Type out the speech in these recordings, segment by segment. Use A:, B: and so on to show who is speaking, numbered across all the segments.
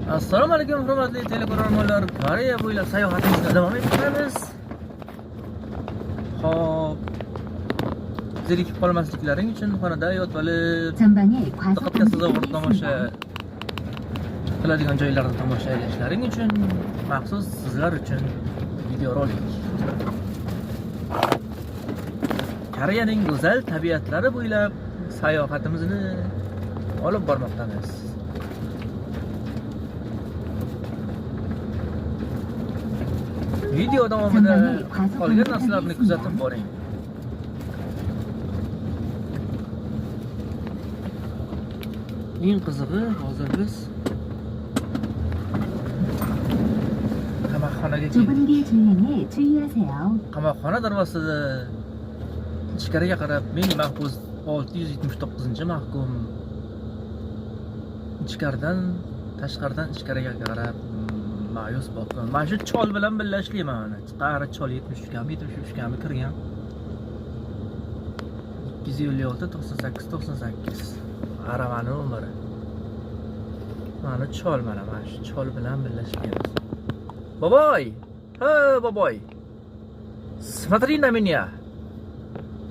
A: Assalomu alaykum hurmatli teleko'rg'onlar. Koreya bo'ylab sayohatimizga davom etamiz. Xo'p. Zerikib qolmasliklaring uchun xonada yotib
B: 전방에
A: diqqatga
B: 과속
A: sazovor tomosha
B: 있습니다.
A: qiladigan joylarni tomosha qilishlaring uchun maxsus sizlar uchun videorolik. Koreyaning go'zal tabiatlari bo'ylab sayohatimizni olib bormoqdamiz. Video davomida qolgan narsalarni kuzatib boring. Eng qizig'i hozir biz qamoqxonaga keldik.
B: 좁은 길 주행에 주의하세요.
A: Qamoqxona darvozasida ichkariga qarab men mahbus 679-mahkum ichkaridan tashqaridan ichkariga qarab ma'yus boqdim. Mana shu chol bilan birga ishlayman mana. Qari chol 73 kami kirgan. 256 98 aravani umri. Mana chol mana shu chol bilan birga ishlaymiz. Boboy! Ha, boboy. Смотри на меня.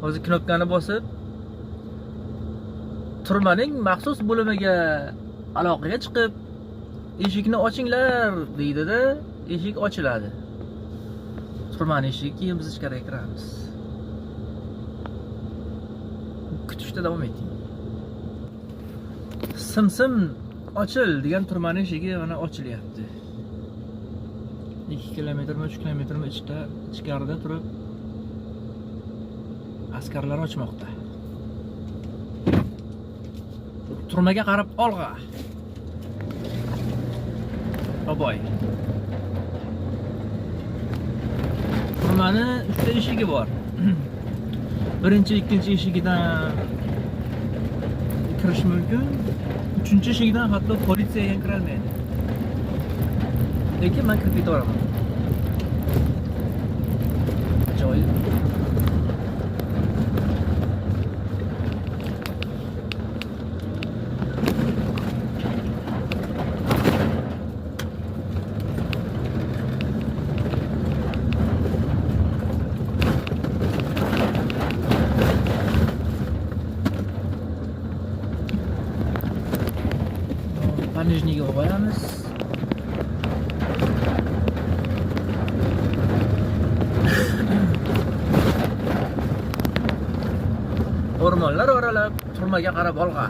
A: Hozir knopkani bosib turmaning maxsus bo'limiga aloqaga chiqib eshikni ochinglar deydi-da, eshik ochiladi. Turmaning eshigi, keyin biz ichkariga kiramiz. Kutishda davom eting. Sim ochil degan turmaning eshigi mana ochilyapti. 2 kilometrmi 3 kilometrmi ichkarida turib askarlar ochmoqda. Turmaga qarab olg'a. Boboy. Turmani 3 ta eshigi bor. Birinchi, ikkinchi eshigidan kirish mumkin. 3-eshigidan hatto politsiya ham kira olmaydi. Lekin men kirib ketaman. Ajoyib. Понижнего qo'yamiz. O'rmonlar oralab turmaga qarab olg'a.